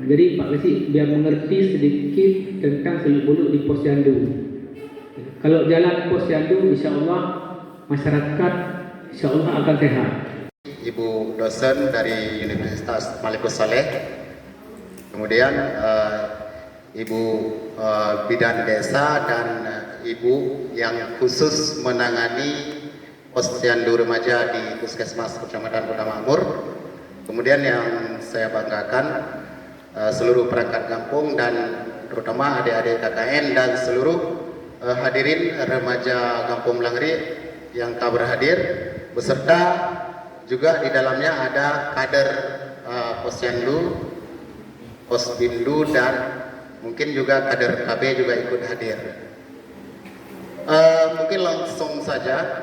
Jadi Pak Kasih biar mengerti sedikit tentang seluk-beluk di Posyandu. Kalau jalan Posyandu, insya Allah masyarakat insya Allah akan sehat. Ibu dosen dari Universitas Malikus Saleh, kemudian Ibu bidan desa dan Ibu yang khusus menangani Posyandu remaja di Puskesmas Kecamatan Kota Makmur. Kemudian yang saya banggakan seluruh perangkat kampung dan terutama adik-adik KKN dan seluruh hadirin remaja Kampung Langri yang tak berhadir, beserta juga di dalamnya ada kader Posyandu, Posbindu dan mungkin juga kader KB juga ikut hadir. Mungkin langsung saja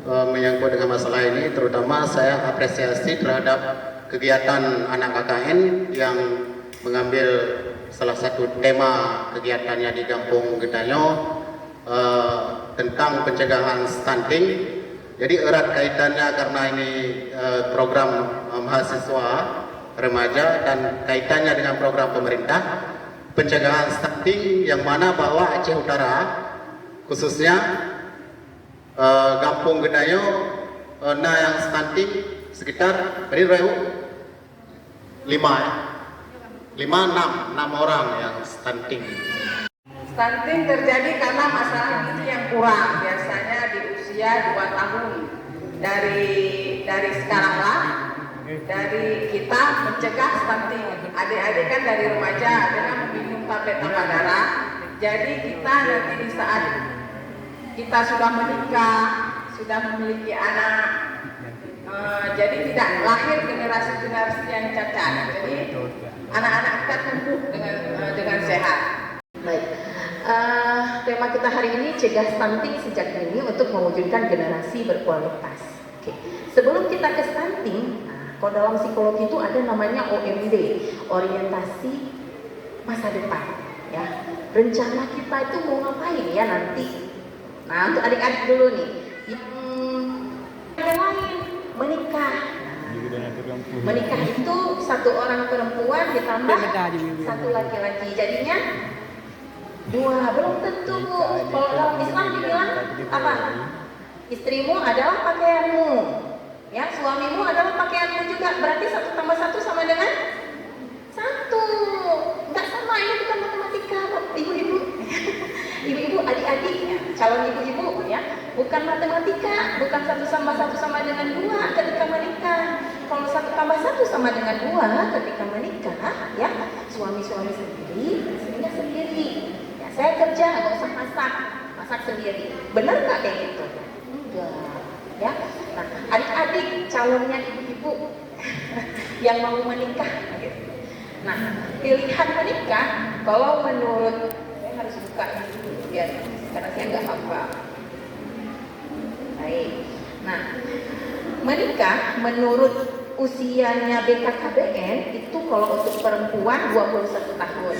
menyangkut dengan masalah ini, terutama saya apresiasi terhadap kegiatan anak KKN yang mengambil salah satu tema kegiatannya di Kampung Gedanyo tentang pencegahan stunting. Jadi erat kaitannya karena ini program mahasiswa remaja dan kaitannya dengan program pemerintah pencegahan stunting, yang mana bahwa Aceh Utara khususnya Kampung Gedanyo yang stunting sekitar tadi berapa? 5 6 orang yang stunting. Stunting terjadi karena masalah gizi yang kurang, biasanya di usia 2 tahun. Dari sekarang lah, dari kita mencegah stunting. Adik-adik kan dari remaja dengan meminum tablet tambah darah. Jadi kita nanti di saat kita sudah menikah, sudah memiliki anak, jadi tidak lahir generasi-generasi yang cacat. Jadi anak-anak kita tumbuh dengan sehat. Baik, tema kita hari ini cegah stunting sejak dini untuk mewujudkan generasi berkualitas. Oke. Sebelum kita ke stunting, kalau dalam psikologi itu ada namanya OMD, orientasi masa depan. Ya, rencana kita itu mau ngapain ya nanti. Nah, untuk adik-adik dulu nih, yang lain menikah. Menikah itu satu orang perempuan ditambah satu laki-laki, jadinya 2. Belum tentu Bu. Kalau dalam Islam dibilang apa? Istrimu adalah pakaianmu, ya, suamimu adalah pakaianmu juga. Berarti 1 tambah 1 sama dengan 1. Enggak sama, ini bukan matematika, ibu-ibu. Ibu-ibu, adik-adik, ya, calon ibu-ibu, ya, bukan matematika, bukan 1 tambah 1 sama dengan 2 ketika menikah. Kalau 1 tambah 1 sama dengan 2 ketika menikah, ya, suami-suami sendiri, istrinya sendiri. Ya, saya kerja, nggak usah masak sendiri. Benar nggak kayak gitu? Enggak, ya. Nah, adik-adik calonnya ibu-ibu yang mau menikah, gitu. Nah, pilihan menikah, kalau menurut saya harus buka dulu, biar karena saya nggak hafal. Baik. Nah, menikah menurut usianya BKKBN itu kalau untuk perempuan 21 tahun.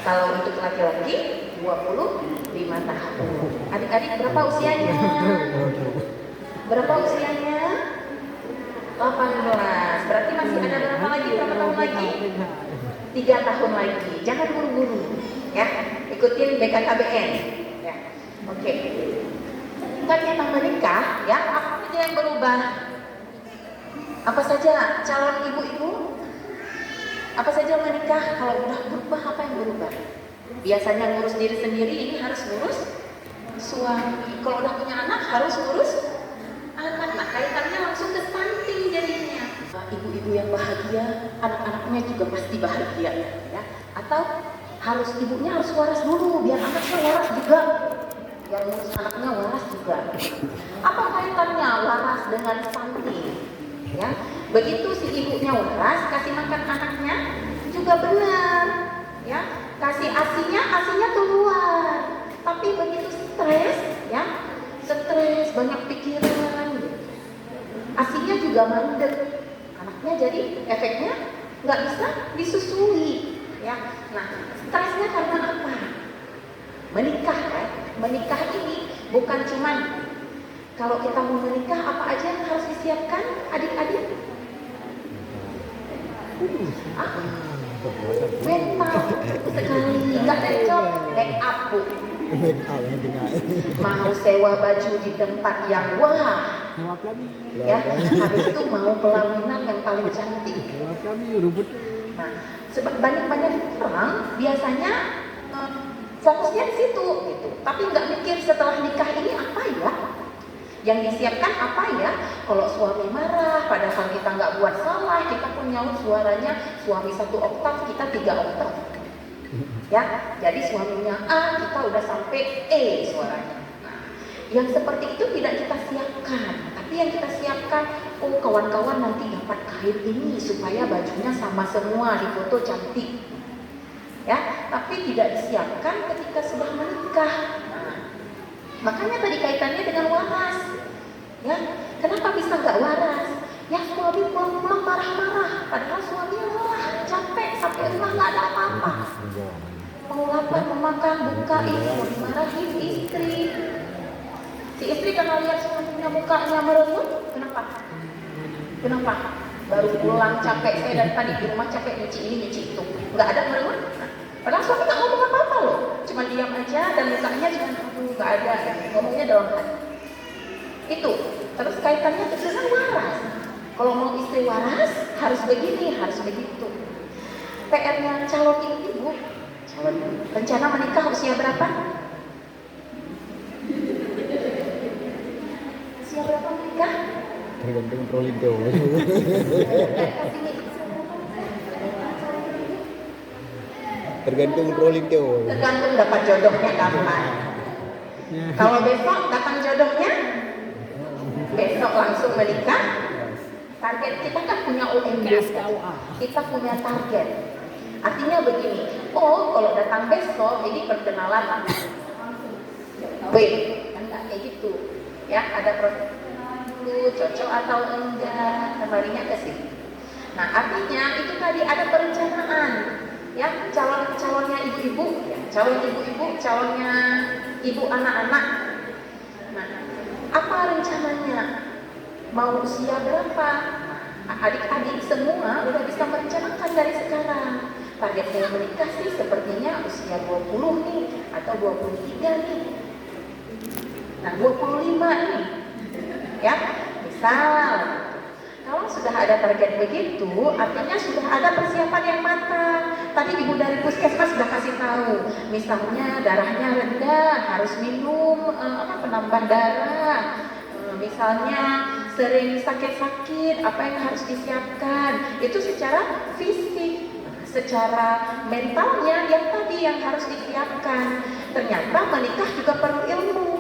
Kalau untuk laki-laki 25 tahun. Adik-adik berapa usianya? Berapa usianya? 18. Berarti masih ada berapa lagi? Berapa tahun lagi? 3 tahun lagi. Jangan buru-buru, ya. Ikutin BKKBN. Ya. Oke. Kan kita menikah, ya. Apa saja yang berubah? Apa saja calon ibu-ibu? Apa saja menikah? Kalau udah berubah, apa yang berubah? Biasanya ngurus diri sendiri, ini harus ngurus suami. Kalau udah punya anak, harus ngurus anak. Nah, kaitannya langsung ke stunting jadinya. Ibu-ibu yang bahagia, anak-anaknya juga pasti bahagia, ya. Atau harus ibunya harus waras dulu, biar anaknya waras juga. Biar ngurus anaknya waras juga. Apa kaitannya waras dengan stunting? Ya, begitu si ibunya waras, kasih makan anaknya juga benar, ya, kasih asinya keluar. Tapi begitu stres, ya, stres banyak pikiran, asinya juga mandek, anaknya jadi efeknya nggak bisa disusui, ya. Nah, stresnya karena apa? Menikah, kan? Menikah ini bukan cuman kalau kita mau menikah, apa aja yang harus disiapkan, adik-adik? mau sewa baju di tempat yang wah, ya, habis itu mau pelaminan yang paling cantik. Nah, sebab banyak orang biasanya fokusnya di situ, gitu. Tapi nggak mikir setelah nikah ini apa ya? Yang disiapkan apa ya? Kalau suami marah, padahal kita nggak buat salah, kita pun nyaut suaranya suami 1 oktav, kita 3 oktav. Ya, jadi suaminya A, kita udah sampai E suaranya. Nah, yang seperti itu tidak kita siapkan, tapi yang kita siapkan, oh kawan-kawan nanti dapat kain ini supaya bajunya sama semua, di foto cantik. Ya, tapi tidak disiapkan ketika sudah menikah. Nah, makanya tadi kaitannya dengan waras. Ya, kenapa bisa nggak waras? Ya suami pulang-pulang marah-marah, padahal suami lelah, capek, sampai rumah nggak ada apa-apa. Mau lapar, mau makan, buka ini, mau dimarahin istri. Si istri karena lihat suaminya mukanya merengut, kenapa? Kenapa? Baru pulang capek, saya dari tadi di rumah capek nyuci ini, nyuci itu, nggak ada merengut. Padahal suami nggak ngomong apa-apa loh, cuma diam aja dan mukanya cuma nggak ada, ya. Ngomongnya dalam hati. Itu terus kaitannya dengan waras. Kalau mau istri waras harus begini, harus begitu. PR-nya calon ibu, calon rencana menikah usia berapa? Usia berapa menikah? Tergantung rolling tuh. Tergantung rolling tuh. Tergantung dapat jodohnya kapan. Kalau besok datang jodohnya, besok langsung menikah. Target kita kan punya UMD, kita punya target. Artinya begini, oh kalau datang besok ini perkenalan wait, kan nggak kayak gitu. Ya, ada proses dulu, cocok atau enggak, kembalinya ke sini. Nah, artinya itu tadi ada perencanaan. Ya, calonnya ibu-ibu, calonnya ibu anak-anak. Nah, apa rencananya? Mau usia berapa? Adik-adik semua udah bisa merencanakan dari sekarang. Target saya menikah sih sepertinya usia 20 nih, atau 23 nih. Nah, 25 nih. Ya, misal. Kalau sudah ada target begitu, artinya sudah ada persiapan yang matang. Tadi ibu dari puskesmas sudah kasih tahu, misalnya darahnya rendah, harus minum penambah darah. Misalnya sering sakit-sakit, apa yang harus disiapkan? Itu secara fisik, secara mentalnya yang tadi yang harus disiapkan. Ternyata menikah juga perlu ilmu.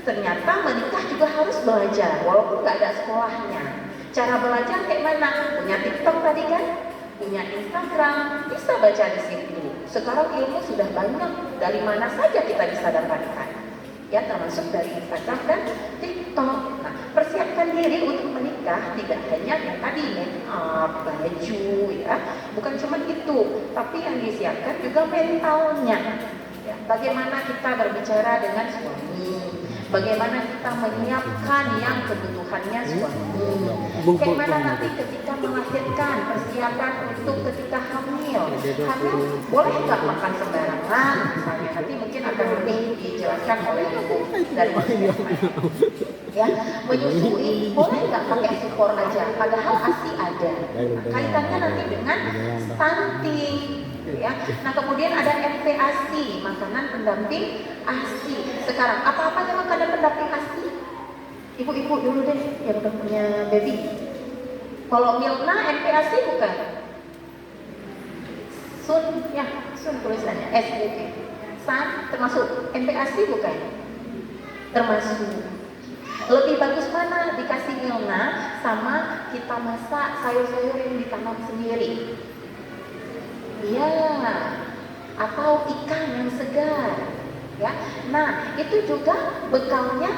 Ternyata menikah juga harus belajar, walaupun nggak ada sekolahnya. Cara belajar kayak mana? Punya TikTok tadi kan? Punya Instagram, bisa baca di situ. Sekarang ilmu sudah banyak, dari mana saja kita bisa dapatkan. Ya, termasuk dari Instagram dan TikTok. Nah, persiapkan diri untuk menikah tidak hanya yang tadi make up, baju, ya, bukan cuma itu, tapi yang disiapkan juga mentalnya. Ya, bagaimana kita berbicara dengan suami, bagaimana kita menyiapkan yang kebutuhannya suami, bagaimana nanti ketika melahirkan, persiapan untuk ketika hamil. Hamil boleh nggak makan sembarangan, misalnya nanti mungkin akan lebih dijelaskan oleh ibu dari ya, menyusui boleh nggak pakai supor aja, padahal ASI ada. Kaitannya nanti dengan stunting. Ya. Nah, kemudian ada MPASI, makanan pendamping ASI. Sekarang apa-apa yang makanan pendamping ASI? Ibu-ibu dulu deh yang udah punya baby. Kalau Milna MPASI bukan? Sun, ya, Sun tulisannya SUN. San termasuk MPASI bukan? Termasuk. Lebih bagus mana dikasih Milna sama kita masak sayur-sayur yang ditanam sendiri? Ya, atau ikan yang segar, ya. Nah, itu juga bekalnya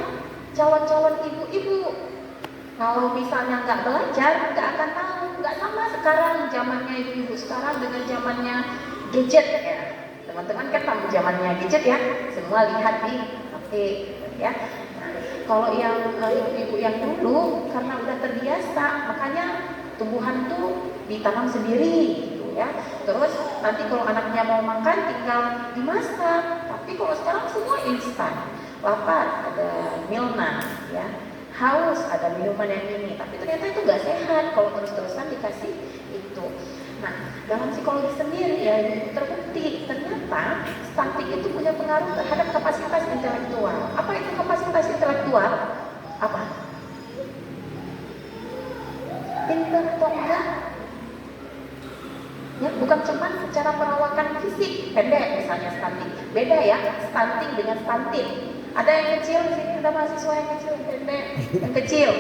calon-calon ibu-ibu. Kalau misalnya nggak belajar, nggak akan tahu. Nggak sama sekarang zamannya ibu-ibu sekarang dengan zamannya gadget, ya. Teman-teman kan tahu zamannya gadget ya. Semua lihat di HP, ya. Nah, kalau yang ibu-ibu yang dulu karena udah terbiasa, makanya tumbuhan tuh ditanam sendiri. Ya, terus nanti kalau anak anaknya mau makan tinggal dimasak. Tapi kalau sekarang semua instan. Lapar ada Milna, ya. Haus ada minuman yang ini. Tapi ternyata itu nggak sehat kalau terus-terusan dikasih itu. Nah, dalam psikologi sendiri ya terbukti ternyata stunting itu punya pengaruh terhadap kapasitas intelektual. Apa itu kapasitas intelektual? Apa? Pintar atau enggak? Ya, bukan cuma secara perawakan fisik, pendek misalnya stunting. Beda ya, stunting dengan stunting. Ada yang kecil di sini, ada mahasiswa yang kecil, yang pendek, yang kecil.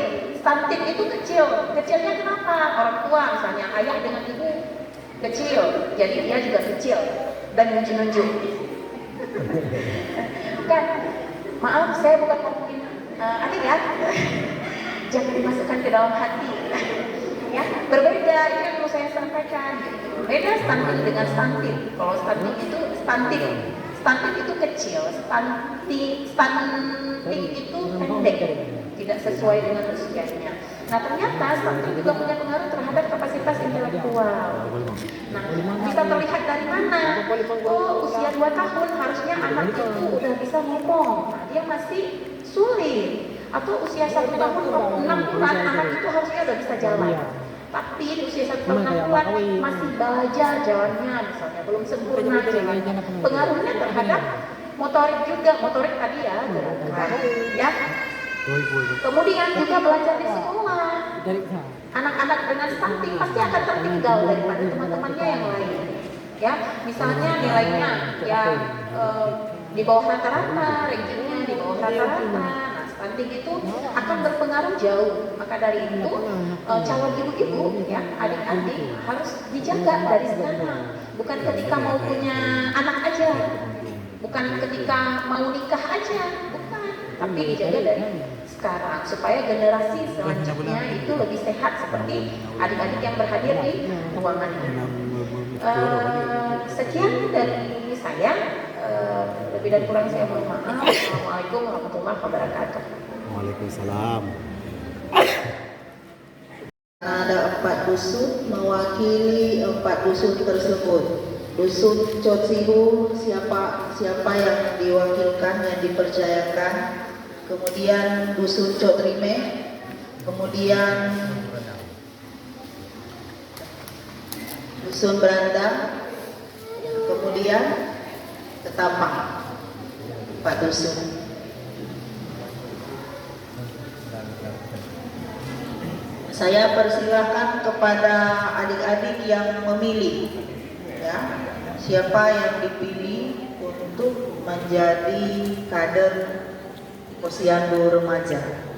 Stunting itu kecil. Kecilnya kenapa? Orang tua misalnya, ayah dengan ibu kecil, jadi dia juga kecil dan nunjuk-nunjuk. Kan, maaf saya bukan ngomongin adik ya. Jangan dimasukkan ke dalam hati. Ya, berbeda, itu yang perlu saya sampaikan. Beda stunting dengan stunting. Kalau stunting itu kecil, stunting itu pendek, tidak sesuai dengan usianya. Nah, ternyata stunting juga punya pengaruh terhadap kapasitas intelektual. Nah, bisa terlihat dari mana? Oh, usia 2 tahun harusnya anak itu udah bisa ngomong. Nah, dia masih sulit. Atau usia 1 tahun 6 bulan anak itu harusnya udah bisa jalan. Tapi di usia 1 tahun 6 bulan masih belajar jalannya, misalnya belum sempurna jalannya. Pengaruhnya terhadap motorik juga, motorik tadi ya, gerak, ya. Kemudian juga belajar di sekolah. Anak-anak dengan stunting pasti akan tertinggal daripada teman-temannya yang lain. Ya, misalnya nilainya ya di bawah rata-rata, rankingnya di bawah rata-rata. Stunting itu akan berpengaruh jauh. Maka dari itu calon ibu-ibu ya, adik-adik harus dijaga dari sekarang. Bukan ketika mau punya anak aja, bukan ketika mau nikah aja, bukan. Tapi dijaga dari sekarang supaya generasi selanjutnya itu lebih sehat seperti adik-adik yang berhadir di ruangan ini. Sekian dari saya. Lebih dan kurang saya mohon maaf. Assalamualaikum warahmatullahi wabarakatuh. Waalaikumsalam. Ada 4 dusun mewakili 4 dusun tersebut. Dusun Cotsihu siapa yang diwakilkan, yang dipercayakan. Kemudian dusun Cotrime, kemudian dusun Beranda, kemudian Ketapang, 4 dusun. Saya persilahkan kepada adik-adik yang memilih, ya, siapa yang dipilih untuk menjadi kader Posyandu Remaja.